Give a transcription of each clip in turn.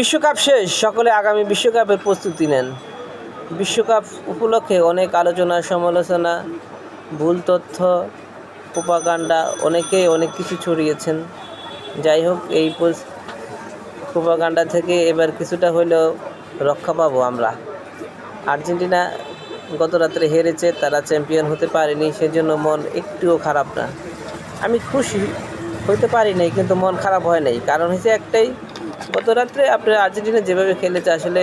বিশ্বকাপ শেষ, সকলে আগামী বিশ্বকাপের প্রস্তুতি নেন। বিশ্বকাপ উপলক্ষে অনেক আলোচনা সমালোচনা, ভুল তথ্য, প্রোপাগান্ডা, অনেকেই অনেক কিছু ছড়িয়েছেন। যাই হোক, এই প্রোপাগান্ডা থেকে এবার কিছুটা হলেও রক্ষা পাবো আমরা। আর্জেন্টিনা গত রাত্রে হেরেছে, তারা চ্যাম্পিয়ন হতে পারেনি, সেজন্য মন একটুও খারাপ না। আমি খুশি হতে পারি নাই, কিন্তু মন খারাপ হয় নাই। কারণ হচ্ছে একটাই, গত রাত্রে আপনার আর্জেন্টিনা যেভাবে খেলেছে, আসলে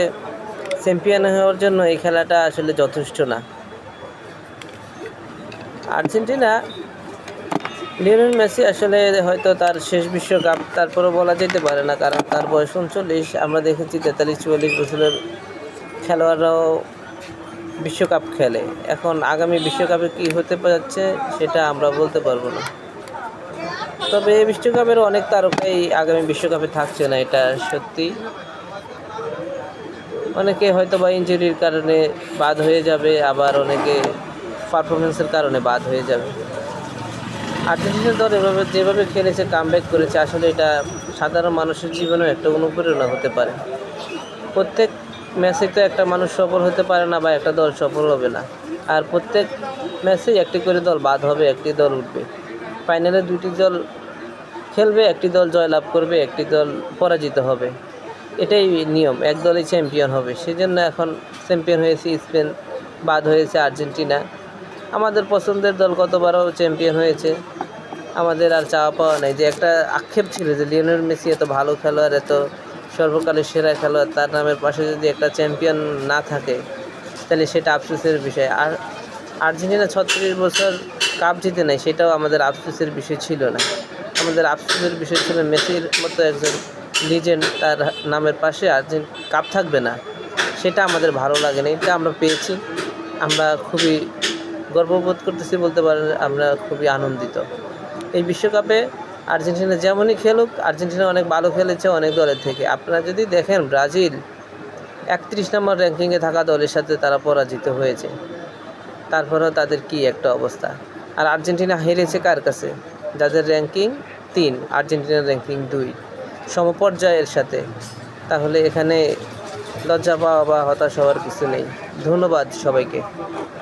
চ্যাম্পিয়ন হওয়ার জন্য এই খেলাটা আসলে যথেষ্ট না। আর্জেন্টিনা, লিওনেল মেসি আসলে হয়তো তার শেষ বিশ্বকাপ, তারপরও বলা যেতে পারে না, কারণ তার বয়স 39। আমরা দেখেছি 43-44 বছরের খেলোয়াড়রাও বিশ্বকাপ খেলে। এখন আগামী বিশ্বকাপে কী হতে যাচ্ছে সেটা আমরা বলতে পারবো না। তবে এই বিশ্বকাপের অনেক তারকাই আগামী বিশ্বকাপে থাকছে না, এটা সত্যি। অনেকে হয়তো বা ইনজুরির কারণে বাদ হয়ে যাবে, আবার অনেকে পারফরমেন্সের কারণে বাদ হয়ে যাবে। আর্জেন্টিনা দল যেভাবে খেলেছে, কামব্যাক করেছে, আসলে এটা সাধারণ মানুষের জীবনেও একটা অনুপ্রেরণা হতে পারে। প্রত্যেক ম্যাচে তো একটা মানুষ সফল হতে পারে না, বা একটা দল সফল হবে না। আর প্রত্যেক ম্যাচেই একটি করে দল বাদ হবে, একটি দল উঠবে। ফাইনালে দুটি দল খেলবে, একটি দল জয়লাভ করবে, একটি দল পরাজিত হবে। এটাই নিয়ম, এক দলই চ্যাম্পিয়ন হবে। সেজন্য এখন চ্যাম্পিয়ন হয়েছে স্পেন, বাদ হয়েছে আর্জেন্টিনা। আমাদের পছন্দের দল গতবারও চ্যাম্পিয়ন হয়েছে। আমাদের আর চাওয়া পাওয়া নেই। যে একটা আক্ষেপ ছিল যে লিওনেল মেসি এত ভালো খেলোয়াড়, এত সর্বকালের সেরা খেলোয়াড়, তার নামের পাশে যদি একটা চ্যাম্পিয়ন না থাকে, তাহলে সেটা আফসোসের বিষয়। আর আর্জেন্টিনা 36 বছর কাপ জিতে নেয়, সেটাও আমাদের আফসোসের বিষয় ছিল না। আমাদের আফসোসের বিষয় ছিল মেসির মতো একজন লিজেন্ড, তার নামের পাশে কাপ থাকবে না, সেটা আমাদের ভালো লাগে না। এটা আমরা পেয়েছি, আমরা খুবই গর্ববোধ করতেছি, বলতে পারেন আমরা খুবই আনন্দিত। এই বিশ্বকাপে আর্জেন্টিনা যেমনই খেলুক, আর্জেন্টিনা অনেক ভালো খেলেছে অনেক দলের থেকে। আপনারা যদি দেখেন, ব্রাজিল 31 নম্বর র্যাঙ্কিংয়ে থাকা দলের সাথে তারা পরাজিত হয়েছে, তারপরেও তাদের কি একটা অবস্থা। আর আর্জেন্টিনা হেরেছে কার কাছে? যাদের র্যাঙ্কিং 3, আর্জেন্টিনার র্যাঙ্কিং 2, সমপর্যায়ের সাথে। তাহলে এখানে লজ্জা পাওয়া বা হতাশ হওয়ার কিছু নেই। ধন্যবাদ সবাইকে।